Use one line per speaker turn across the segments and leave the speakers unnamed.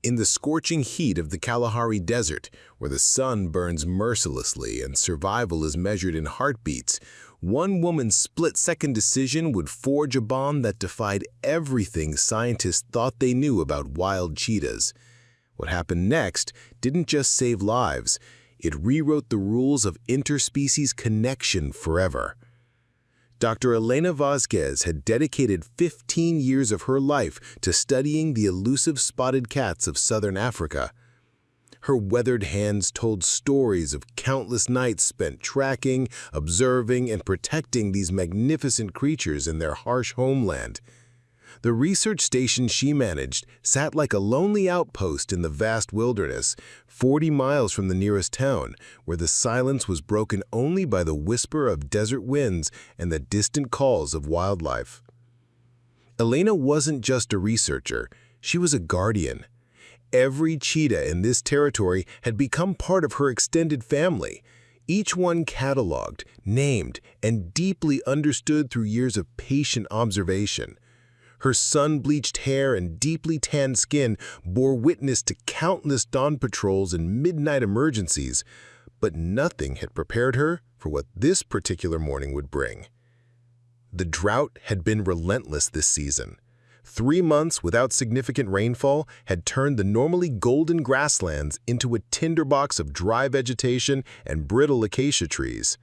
In the scorching heat of the Kalahari Desert, where the sun burns mercilessly and survival is measured in heartbeats, one woman's split-second decision would forge a bond that defied everything scientists thought they knew about wild cheetahs. What happened next didn't just save lives, it rewrote the rules of interspecies connection forever. Dr. Elena Vasquez had dedicated 15 years of her life to studying the elusive spotted cats of southern Africa. Her weathered hands told stories of countless nights spent tracking, observing, and protecting these magnificent creatures in their harsh homeland. The research station she managed sat like a lonely outpost in the vast wilderness, 40 miles from the nearest town, where the silence was broken only by the whisper of desert winds and the distant calls of wildlife. Elena wasn't just a researcher, she was a guardian. Every cheetah in this territory had become part of her extended family, each one cataloged, named, and deeply understood through years of patient observation. Her sun-bleached hair and deeply tanned skin bore witness to countless dawn patrols and midnight emergencies, but nothing had prepared her for what this particular morning would bring. The drought had been relentless this season. 3 months without significant rainfall had turned the normally golden grasslands into a tinderbox of dry vegetation and brittle acacia trees.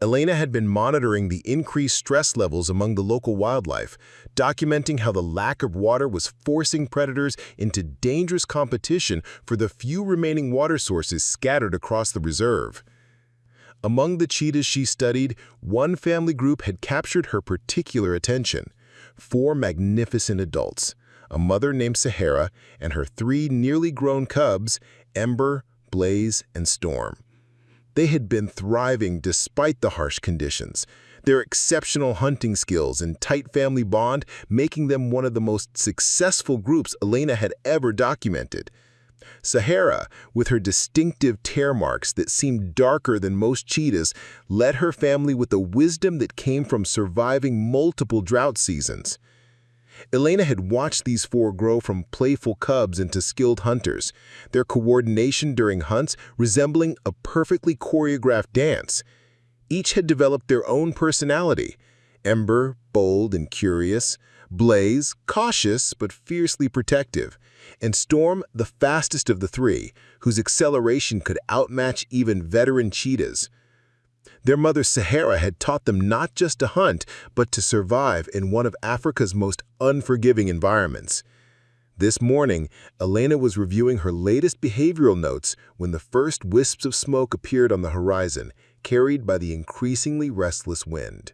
Elena had been monitoring the increased stress levels among the local wildlife, documenting how the lack of water was forcing predators into dangerous competition for the few remaining water sources scattered across the reserve. Among the cheetahs she studied, one family group had captured her particular attention: 4 magnificent adults, a mother named Sahara, and her 3 nearly grown cubs, Ember, Blaze, and Storm. They had been thriving despite the harsh conditions, their exceptional hunting skills and tight family bond making them one of the most successful groups Elena had ever documented. Sahara, with her distinctive tear marks that seemed darker than most cheetahs, led her family with a wisdom that came from surviving multiple drought seasons. Elena had watched these 4 grow from playful cubs into skilled hunters, their coordination during hunts resembling a perfectly choreographed dance. Each had developed their own personality: Ember, bold and curious; Blaze, cautious but fiercely protective; and Storm, the fastest of the 3, whose acceleration could outmatch even veteran cheetahs. Their mother Sahara had taught them not just to hunt, but to survive in one of Africa's most unforgiving environments. This morning, Elena was reviewing her latest behavioral notes when the first wisps of smoke appeared on the horizon, carried by the increasingly restless wind.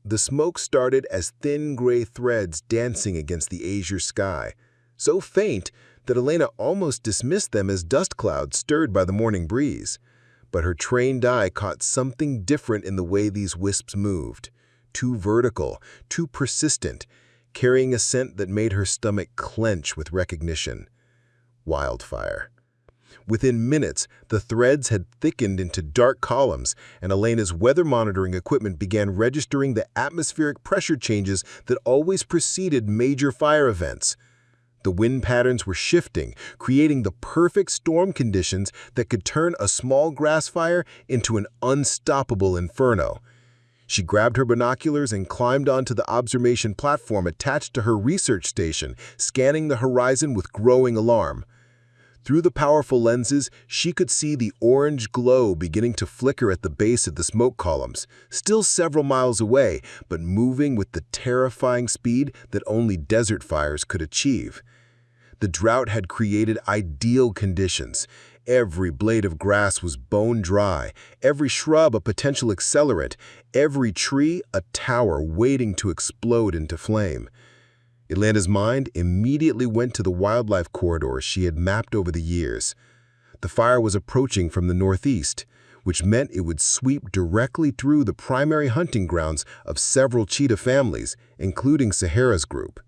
The smoke started as thin gray threads dancing against the azure sky, so faint that Elena almost dismissed them as dust clouds stirred by the morning breeze. But her trained eye caught something different in the way these wisps moved. Too vertical, too persistent, carrying a scent that made her stomach clench with recognition. Wildfire. Within minutes, the threads had thickened into dark columns, and Elena's weather monitoring equipment began registering the atmospheric pressure changes that always preceded major fire events. The wind patterns were shifting, creating the perfect storm conditions that could turn a small grass fire into an unstoppable inferno. She grabbed her binoculars and climbed onto the observation platform attached to her research station, scanning the horizon with growing alarm. Through the powerful lenses, she could see the orange glow beginning to flicker at the base of the smoke columns, still several miles away, but moving with the terrifying speed that only desert fires could achieve. The drought had created ideal conditions. Every blade of grass was bone dry, every shrub a potential accelerant, every tree a tower waiting to explode into flame. Elena's mind immediately went to the wildlife corridors she had mapped over the years. The fire was approaching from the northeast, which meant it would sweep directly through the primary hunting grounds of several cheetah families, including Sahara's group.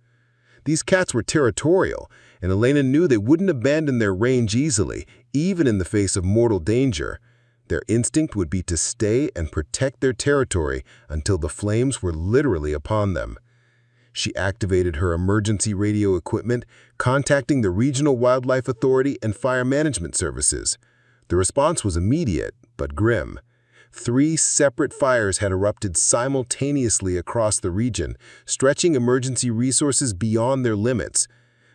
These cats were territorial, and Elena knew they wouldn't abandon their range easily, even in the face of mortal danger. Their instinct would be to stay and protect their territory until the flames were literally upon them. She activated her emergency radio equipment, contacting the Regional Wildlife Authority and Fire Management Services. The response was immediate, but grim. 3 separate fires had erupted simultaneously across the region, stretching emergency resources beyond their limits.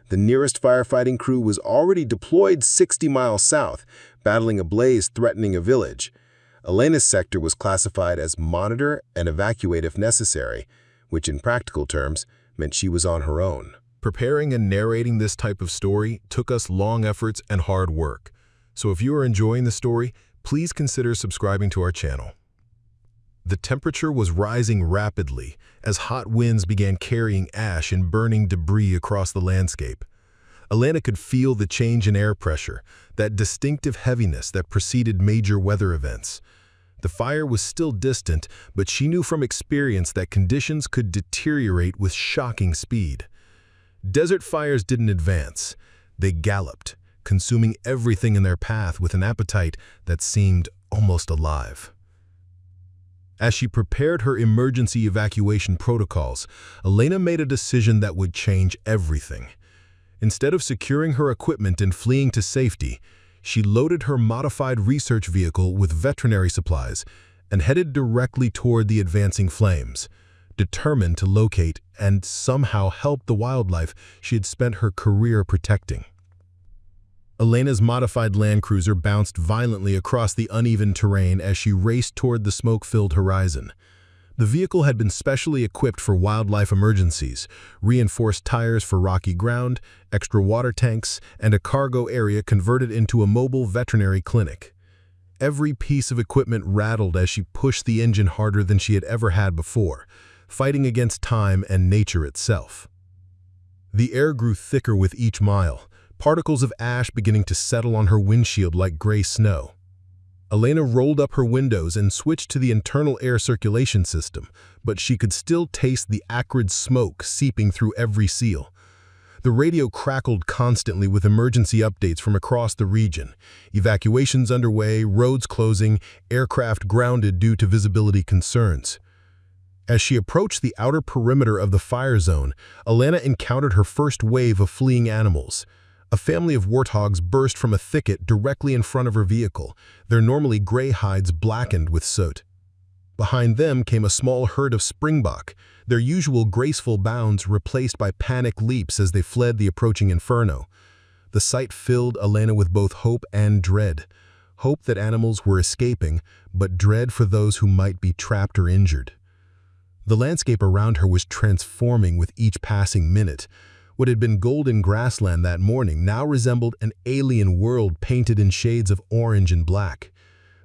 The nearest firefighting crew was already deployed 60 miles south, battling a blaze threatening a village. Elena's sector was classified as monitor and evacuate if necessary, which in practical terms meant she was on her own. Preparing and narrating this type of story took us long efforts and hard work. So if you are enjoying the story, please consider subscribing to our channel. The temperature was rising rapidly as hot winds began carrying ash and burning debris across the landscape. Elena could feel the change in air pressure, that distinctive heaviness that preceded major weather events. The fire was still distant, but she knew from experience that conditions could deteriorate with shocking speed. Desert fires didn't advance. They galloped, consuming everything in their path with an appetite that seemed almost alive. As she prepared her emergency evacuation protocols, Elena made a decision that would change everything. Instead of securing her equipment and fleeing to safety, she loaded her modified research vehicle with veterinary supplies and headed directly toward the advancing flames, determined to locate and somehow help the wildlife she had spent her career protecting. Elena's modified Land Cruiser bounced violently across the uneven terrain as she raced toward the smoke-filled horizon. The vehicle had been specially equipped for wildlife emergencies, reinforced tires for rocky ground, extra water tanks, and a cargo area converted into a mobile veterinary clinic. Every piece of equipment rattled as she pushed the engine harder than she had ever had before, fighting against time and nature itself. The air grew thicker with each mile, particles of ash beginning to settle on her windshield like gray snow. Elena rolled up her windows and switched to the internal air circulation system, but she could still taste the acrid smoke seeping through every seal. The radio crackled constantly with emergency updates from across the region. Evacuations underway, roads closing, aircraft grounded due to visibility concerns. As she approached the outer perimeter of the fire zone, Elena encountered her first wave of fleeing animals. A family of warthogs burst from a thicket directly in front of her vehicle, their normally gray hides blackened with soot. Behind them came a small herd of springbok, their usual graceful bounds replaced by panic leaps as they fled the approaching inferno. The sight filled Elena with both hope and dread. Hope that animals were escaping, but dread for those who might be trapped or injured. The landscape around her was transforming with each passing minute. What had been golden grassland that morning now resembled an alien world painted in shades of orange and black.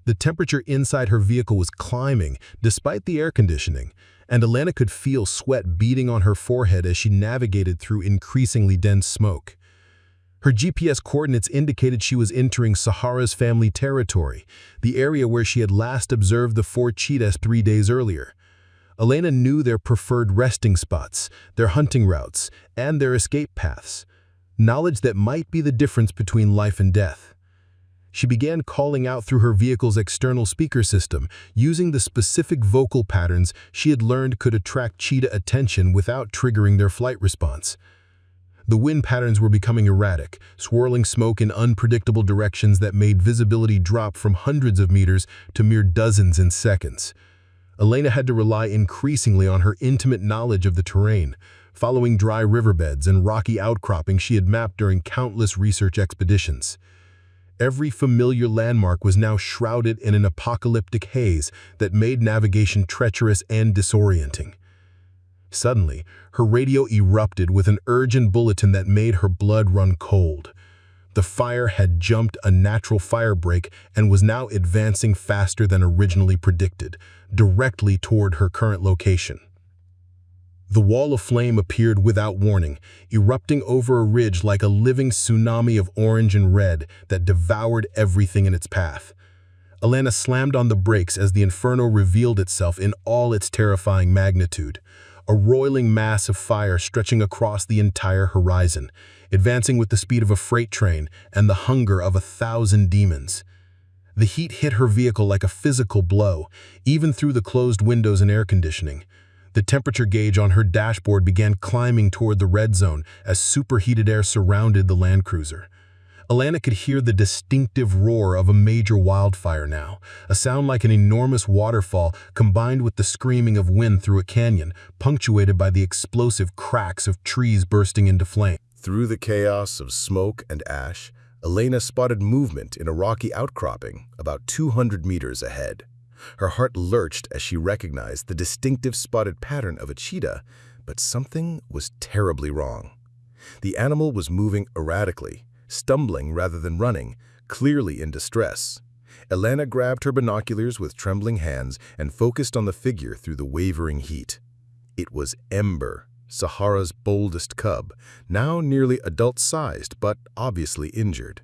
The temperature inside her vehicle was climbing, despite the air conditioning, and Elena could feel sweat beading on her forehead as she navigated through increasingly dense smoke. Her GPS coordinates indicated she was entering Sahara's family territory, the area where she had last observed the 4 cheetahs 3 days earlier. Elena knew their preferred resting spots, their hunting routes, and their escape paths, knowledge that might be the difference between life and death. She began calling out through her vehicle's external speaker system, using the specific vocal patterns she had learned could attract cheetah attention without triggering their flight response. The wind patterns were becoming erratic, swirling smoke in unpredictable directions that made visibility drop from hundreds of meters to mere dozens in seconds. Elena had to rely increasingly on her intimate knowledge of the terrain, following dry riverbeds and rocky outcroppings she had mapped during countless research expeditions. Every familiar landmark was now shrouded in an apocalyptic haze that made navigation treacherous and disorienting. Suddenly, her radio erupted with an urgent bulletin that made her blood run cold. The fire had jumped a natural fire break and was now advancing faster than originally predicted, directly toward her current location. The wall of flame appeared without warning, erupting over a ridge like a living tsunami of orange and red that devoured everything in its path. Elena slammed on the brakes as the inferno revealed itself in all its terrifying magnitude, a roiling mass of fire stretching across the entire horizon, advancing with the speed of a freight train and the hunger of 1,000 demons. The heat hit her vehicle like a physical blow, even through the closed windows and air conditioning.
The temperature gauge on her dashboard began climbing toward the red zone as superheated air surrounded the Land Cruiser. Elena could hear the distinctive roar of a major wildfire now, a sound like an enormous waterfall combined with the screaming of wind through a canyon, punctuated by the explosive cracks of trees bursting into flame.
Through the chaos of smoke and ash, Elena spotted movement in a rocky outcropping about 200 meters ahead. Her heart lurched as she recognized the distinctive spotted pattern of a cheetah, but something was terribly wrong. The animal was moving erratically, stumbling rather than running, clearly in distress. Elena grabbed her binoculars with trembling hands and focused on the figure through the wavering heat. It was Ember, Sahara's boldest cub, now nearly adult-sized but obviously injured.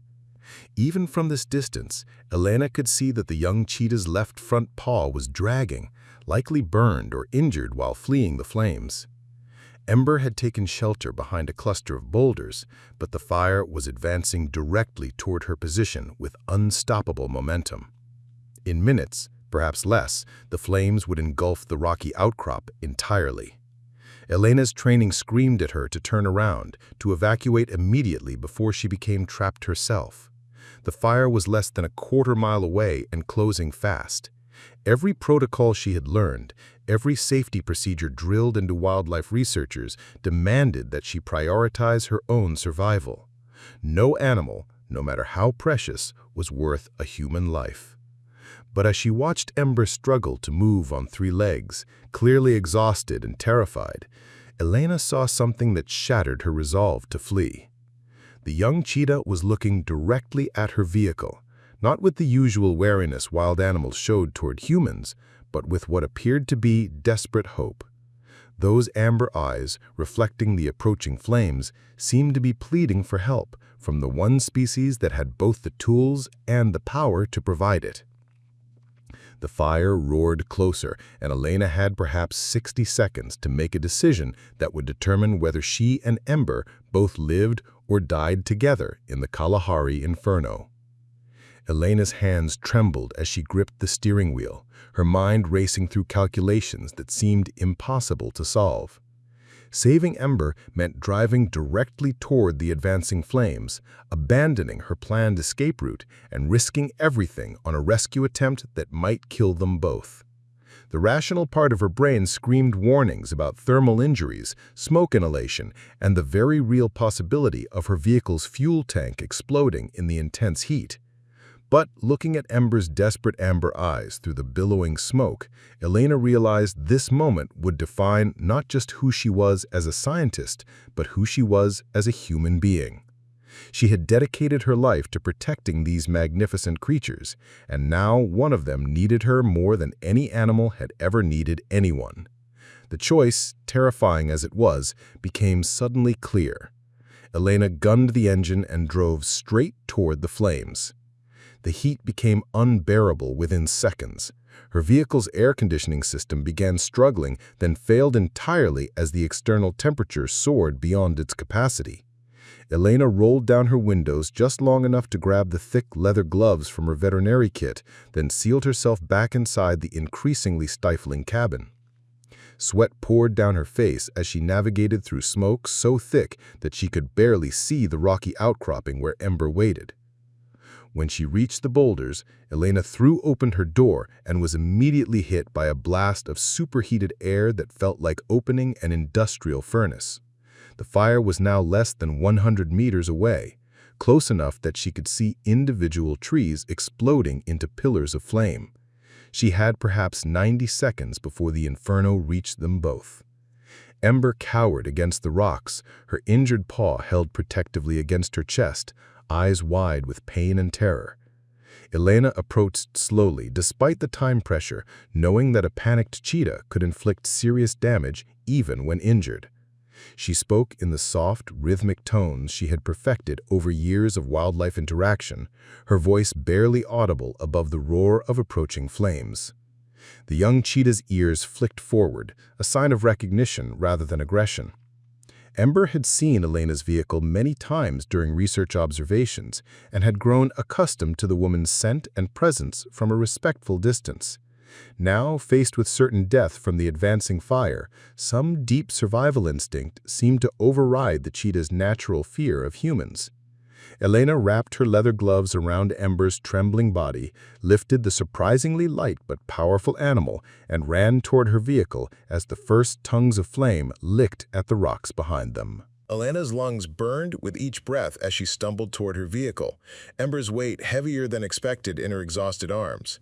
Even from this distance, Elena could see that the young cheetah's left front paw was dragging, likely burned or injured while fleeing the flames. Ember had taken shelter behind a cluster of boulders, but the fire was advancing directly toward her position with unstoppable momentum. In minutes, perhaps less, the flames would engulf the rocky outcrop entirely. Elena's training screamed at her to turn around, to evacuate immediately before she became trapped herself. The fire was less than a quarter-mile away and closing fast. Every protocol she had learned, every safety procedure drilled into wildlife researchers demanded that she prioritize her own survival. No animal, no matter how precious, was worth a human life. But as she watched Ember struggle to move on 3 legs, clearly exhausted and terrified, Elena saw something that shattered her resolve to flee. The young cheetah was looking directly at her vehicle, not with the usual wariness wild animals showed toward humans, but with what appeared to be desperate hope. Those amber eyes, reflecting the approaching flames, seemed to be pleading for help from the one species that had both the tools and the power to provide it. The fire roared closer, and Elena had perhaps 60 seconds to make a decision that would determine whether she and Ember both lived or died together in the Kalahari inferno. Elena's hands trembled as she gripped the steering wheel, her mind racing through calculations that seemed impossible to solve. Saving Ember meant driving directly toward the advancing flames, abandoning her planned escape route, and risking everything on a rescue attempt that might kill them both. The rational part of her brain screamed warnings about thermal injuries, smoke inhalation, and the very real possibility of her vehicle's fuel tank exploding in the intense heat. But looking at Ember's desperate amber eyes through the billowing smoke, Elena realized this moment would define not just who she was as a scientist, but who she was as a human being. She had dedicated her life to protecting these magnificent creatures, and now one of them needed her more than any animal had ever needed anyone. The choice, terrifying as it was, became suddenly clear. Elena gunned the engine and drove straight toward the flames. The heat became unbearable within seconds. Her vehicle's air conditioning system began struggling, then failed entirely as the external temperature soared beyond its capacity. Elena rolled down her windows just long enough to grab the thick leather gloves from her veterinary kit, then sealed herself back inside the increasingly stifling cabin. Sweat poured down her face as she navigated through smoke so thick that she could barely see the rocky outcropping where Ember waited. When she reached the boulders, Elena threw open her door and was immediately hit by a blast of superheated air that felt like opening an industrial furnace. The fire was now less than 100 meters away, close enough that she could see individual trees exploding into pillars of flame. She had perhaps 90 seconds before the inferno reached them both. Ember cowered against the rocks, her injured paw held protectively against her chest, eyes wide with pain and terror. Elena approached slowly, despite the time pressure, knowing that a panicked cheetah could inflict serious damage even when injured. She spoke in the soft, rhythmic tones she had perfected over years of wildlife interaction, her voice barely audible above the roar of approaching flames. The young cheetah's ears flicked forward, a sign of recognition rather than aggression. Ember had seen Elena's vehicle many times during research observations and had grown accustomed to the woman's scent and presence from a respectful distance. Now, faced with certain death from the advancing fire, some deep survival instinct seemed to override the cheetah's natural fear of humans. Elena wrapped her leather gloves around Ember's trembling body, lifted the surprisingly light but powerful animal, and ran toward her vehicle as the first tongues of flame licked at the rocks behind them. Elena's lungs burned with each breath as she stumbled toward her vehicle, Ember's weight heavier than expected in her exhausted arms.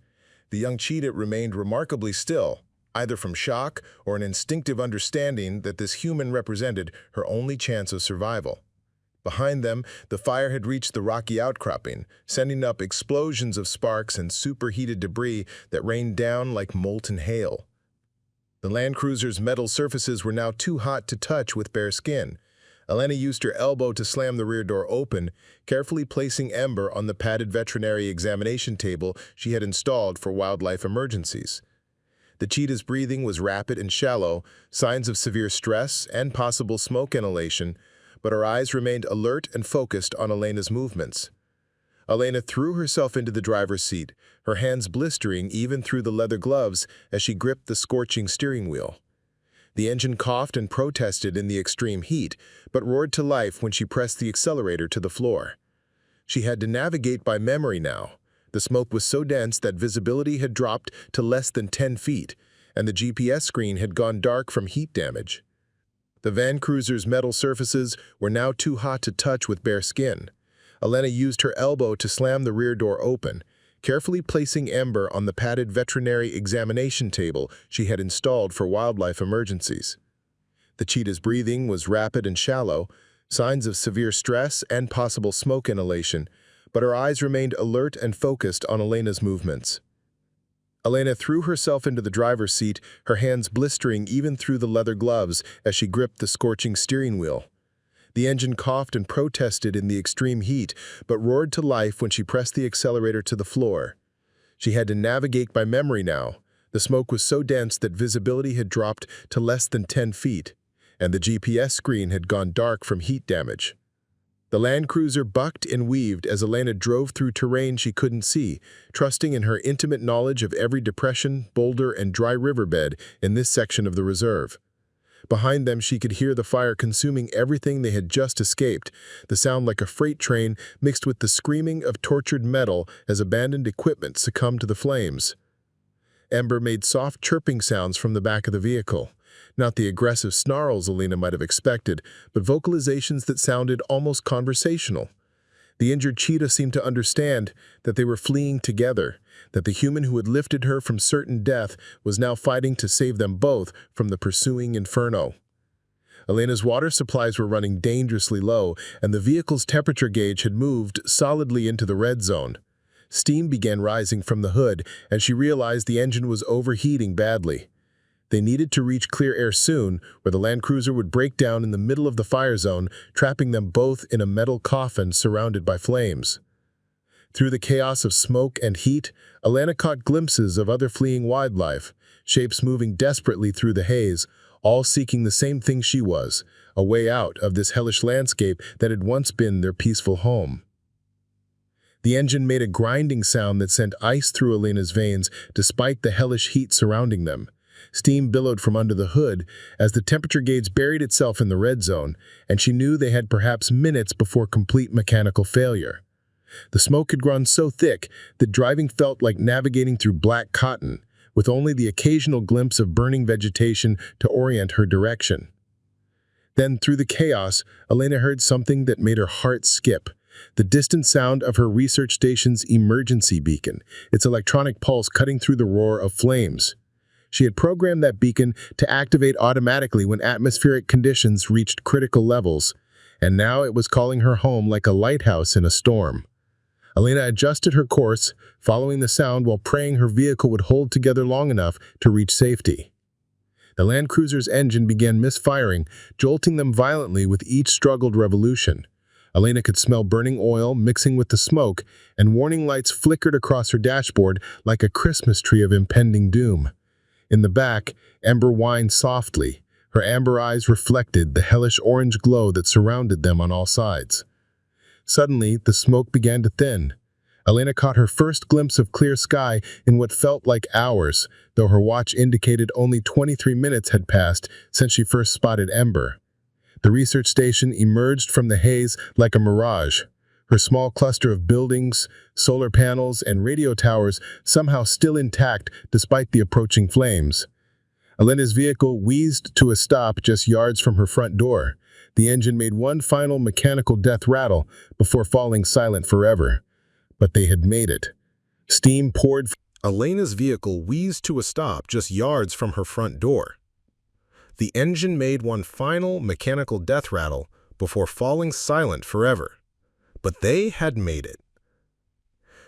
The young cheetah remained remarkably still, either from shock or an instinctive understanding that this human represented her only chance of survival. Behind them, the fire had reached the rocky outcropping, sending up explosions of sparks and superheated debris that rained down like molten hail. The Land Cruiser's metal surfaces were now too hot to touch with bare skin. Elena used her elbow to slam the rear door open, carefully placing Ember on the padded veterinary examination table she had installed for wildlife emergencies. The cheetah's breathing was rapid and shallow, signs of severe stress and possible smoke inhalation, but her eyes remained alert and focused on Elena's movements. Elena threw herself into the driver's seat, her hands blistering even through the leather gloves as she gripped the scorching steering wheel. The engine coughed and protested in the extreme heat, but roared to life when she pressed the accelerator to the floor. She had to navigate by memory now. The smoke was so dense that visibility had dropped to less than 10 feet, and the GPS screen had gone dark from heat damage. The van cruiser's metal surfaces were now too hot to touch with bare skin. Elena used her elbow to slam the rear door open, carefully placing Ember on the padded veterinary examination table she had installed for wildlife emergencies. The cheetah's breathing was rapid and shallow, signs of severe stress and possible smoke inhalation, but her eyes remained alert and focused on Elena's movements. Elena threw herself into the driver's seat, her hands blistering even through the leather gloves as she gripped the scorching steering wheel. The engine coughed and protested in the extreme heat, but roared to life when she pressed the accelerator to the floor. She had to navigate by memory now. The smoke was so dense that visibility had dropped to less than 10 feet, and the GPS screen had gone dark from heat damage. The Land Cruiser bucked and weaved as Elena drove through terrain she couldn't see, trusting in her intimate knowledge of every depression, boulder, and dry riverbed in this section of the reserve. Behind them, she could hear the fire consuming everything they had just escaped, the sound like a freight train mixed with the screaming of tortured metal as abandoned equipment succumbed to the flames. Ember made soft chirping sounds from the back of the vehicle. Not the aggressive snarls Elena might have expected, but vocalizations that sounded almost conversational. The injured cheetah seemed to understand that they were fleeing together, that the human who had lifted her from certain death was now fighting to save them both from the pursuing inferno. Elena's water supplies were running dangerously low, and the vehicle's temperature gauge had moved solidly into the red zone. Steam began rising from the hood, and she realized the engine was overheating badly. They needed to reach clear air soon, where the Land Cruiser would break down in the middle of the fire zone, trapping them both in a metal coffin surrounded by flames. Through the chaos of smoke and heat, Elena caught glimpses of other fleeing wildlife, shapes moving desperately through the haze, all seeking the same thing she was, a way out of this hellish landscape that had once been their peaceful home. The engine made a grinding sound that sent ice through Elena's veins despite the hellish heat surrounding them. Steam billowed from under the hood as the temperature gauge buried itself in the red zone, and she knew they had perhaps minutes before complete mechanical failure. The smoke had grown so thick that driving felt like navigating through black cotton, with only the occasional glimpse of burning vegetation to orient her direction. Then, through the chaos, Elena heard something that made her heart skip. The distant sound of her research station's emergency beacon, its electronic pulse cutting through the roar of flames. She had programmed that beacon to activate automatically when atmospheric conditions reached critical levels, and now it was calling her home like a lighthouse in a storm. Elena adjusted her course, following the sound while praying her vehicle would hold together long enough to reach safety. The Land Cruiser's engine began misfiring, jolting them violently with each struggled revolution. Elena could smell burning oil mixing with the smoke, and warning lights flickered across her dashboard like a Christmas tree of impending doom. In the back, Ember whined softly. Her amber eyes reflected the hellish orange glow that surrounded them on all sides. Suddenly, the smoke began to thin.
Elena caught her first glimpse of clear sky in what felt like hours, though her watch indicated only 23 minutes had passed since she first spotted Ember. The research station emerged from the haze like a mirage, her small cluster of buildings, solar panels, and radio towers somehow still intact despite the approaching flames. Elena's vehicle wheezed to a stop just yards from her front door. The engine made one final mechanical death rattle before falling silent forever. But they had made it. Steam poured.
Elena's vehicle wheezed to a stop just yards from her front door. The engine made one final mechanical death rattle before falling silent forever. But they had made it.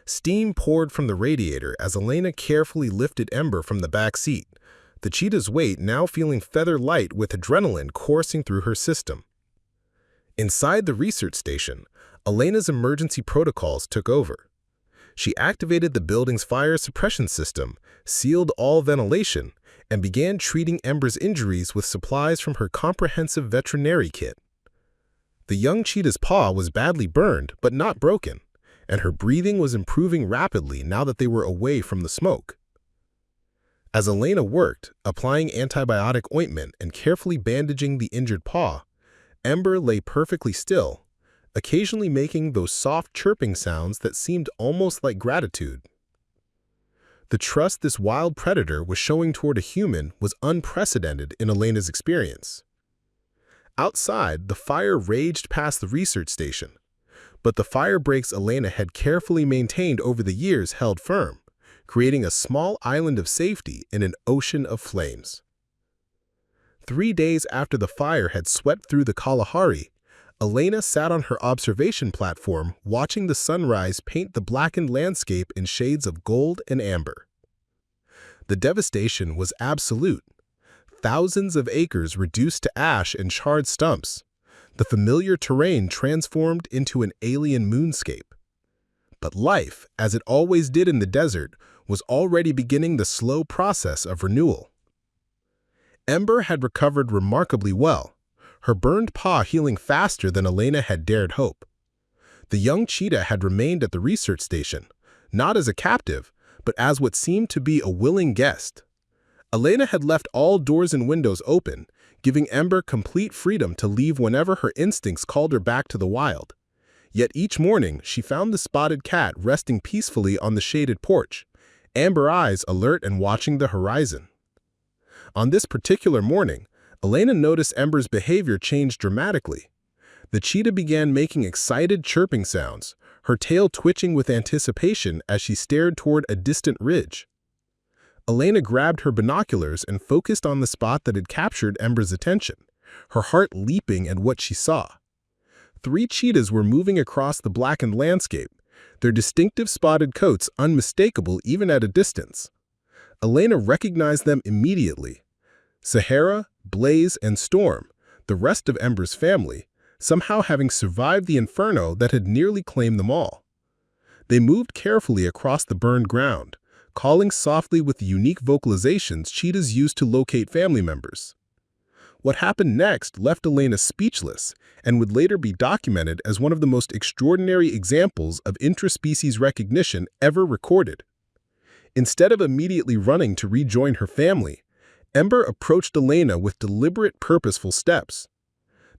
Steam poured from the radiator as Elena carefully lifted Ember from the back seat, the cheetah's weight now feeling feather light with adrenaline coursing through her system. Inside the research station, Elena's emergency protocols took over. She activated the building's fire suppression system, sealed all ventilation, and began treating Ember's injuries with supplies from her comprehensive veterinary kit. The young cheetah's paw was badly burned, but not broken, and her breathing was improving rapidly now that they were away from the smoke. As Elena worked, applying antibiotic ointment and carefully bandaging the injured paw, Ember lay perfectly still, occasionally making those soft chirping sounds that seemed almost like gratitude. The trust this wild predator was showing toward a human was unprecedented in Elena's experience. Outside, the fire raged past the research station, but the fire breaks Elena had carefully maintained over the years held firm, creating a small island of safety in an ocean of flames. 3 days after the fire had swept through the Kalahari, Elena sat on her observation platform watching the sunrise paint the blackened landscape in shades of gold and amber. The devastation was absolute. Thousands of acres reduced to ash and charred stumps, the familiar terrain transformed into an alien moonscape. But life, as it always did in the desert, was already beginning the slow process of renewal. Ember had recovered remarkably well, her burned paw healing faster than Elena had dared hope. The young cheetah had remained at the research station, not as a captive, but as what seemed to be a willing guest. Elena had left all doors and windows open, giving Ember complete freedom to leave whenever her instincts called her back to the wild. Yet each morning, she found the spotted cat resting peacefully on the shaded porch, amber eyes alert and watching the horizon. On this particular morning, Elena noticed Ember's behavior change dramatically. The cheetah began making excited chirping sounds, her tail twitching with anticipation as she stared toward a distant ridge. Elena grabbed her binoculars and focused on the spot that had captured Ember's attention, her heart leaping at what she saw. 3 cheetahs were moving across the blackened landscape, their distinctive spotted coats unmistakable even at a distance. Elena recognized them immediately. Sahara, Blaze, and Storm, the rest of Ember's family, somehow having survived the inferno that had nearly claimed them all. They moved carefully across the burned ground, calling softly with the unique vocalizations cheetahs use to locate family members. What happened next left Elena speechless and would later be documented as one of the most extraordinary examples of intraspecies recognition ever recorded. Instead of immediately running to rejoin her family, Ember approached Elena with deliberate, purposeful steps.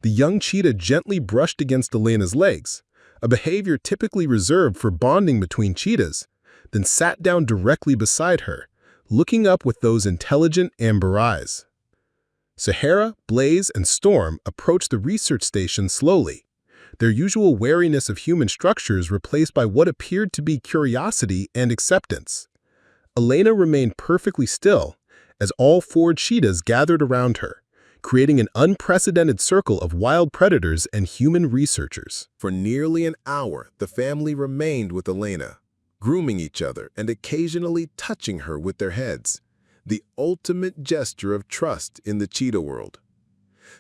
The young cheetah gently brushed against Elena's legs, a behavior typically reserved for bonding between cheetahs, then sat down directly beside her, looking up with those intelligent amber eyes. Sahara, Blaze, and Storm approached the research station slowly, their usual wariness of human structures replaced by what appeared to be curiosity and acceptance. Elena remained perfectly still as all 4 cheetahs gathered around her, creating an unprecedented circle of wild predators and human researchers. For nearly an hour, the family remained with Elena, grooming each other and occasionally touching her with their heads, the ultimate gesture of trust in the cheetah world.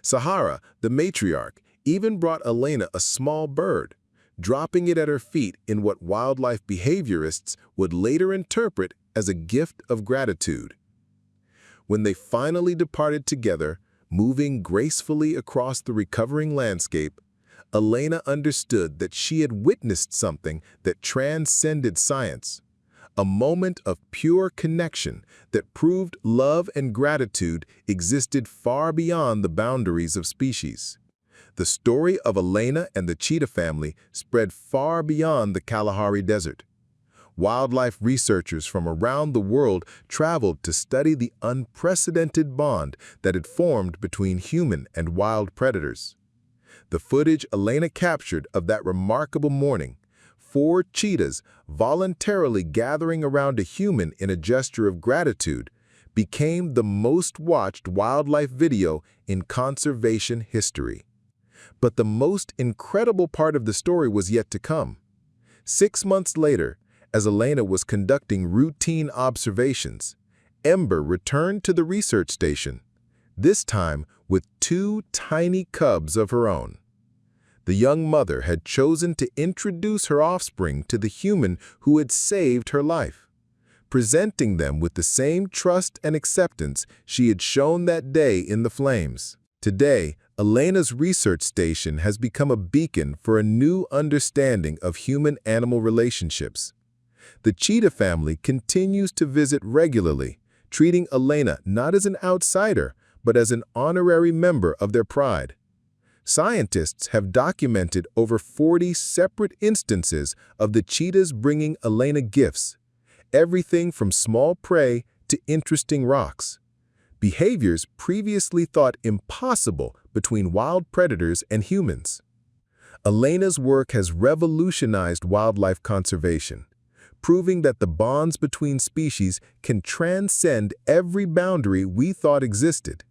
Sahara, the matriarch, even brought Elena a small bird, dropping it at her feet in what wildlife behaviorists would later interpret as a gift of gratitude. When they finally departed together, moving gracefully across the recovering landscape, Elena understood that she had witnessed something that transcended science, a moment of pure connection that proved love and gratitude existed far beyond the boundaries of species. The story of Elena and the cheetah family spread far beyond the Kalahari Desert. Wildlife researchers from around the world traveled to study the unprecedented bond that had formed between human and wild predators. The footage Elena captured of that remarkable morning, 4 cheetahs voluntarily gathering around a human in a gesture of gratitude, became the most watched wildlife video in conservation history. But the most incredible part of the story was yet to come. 6 months later, as Elena was conducting routine observations, Ember returned to the research station, this time with 2 tiny cubs of her own. The young mother had chosen to introduce her offspring to the human who had saved her life, presenting them with the same trust and acceptance she had shown that day in the flames. Today, Elena's research station has become a beacon for a new understanding of human-animal relationships. The cheetah family continues to visit regularly, treating Elena not as an outsider, but as an honorary member of their pride. Scientists have documented over 40 separate instances of the cheetahs bringing Elena gifts, everything from small prey to interesting rocks, behaviors previously thought impossible between wild predators and humans. Elena's work has revolutionized wildlife conservation, proving that the bonds between species can transcend every boundary we thought existed.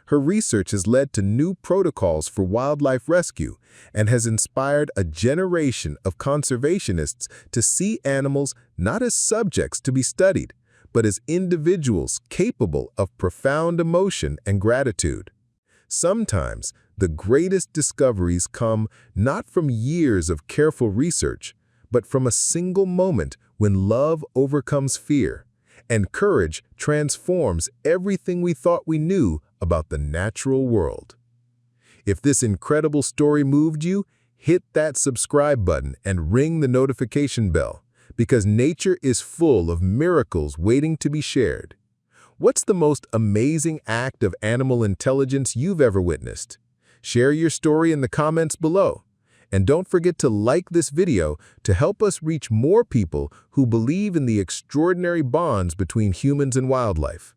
Her research has led to new protocols for wildlife rescue and has inspired a generation of conservationists to see animals not as subjects to be studied, but as individuals capable of profound emotion and gratitude. Sometimes, the greatest discoveries come not from years of careful research, but from a single moment when love overcomes fear, and courage transforms everything we thought we knew about the natural world. If this incredible story moved you, hit that subscribe button and ring the notification bell, because nature is full of miracles waiting to be shared. What's the most amazing act of animal intelligence you've ever witnessed? Share your story in the comments below. And don't forget to like this video to help us reach more people who believe in the extraordinary bonds between humans and wildlife.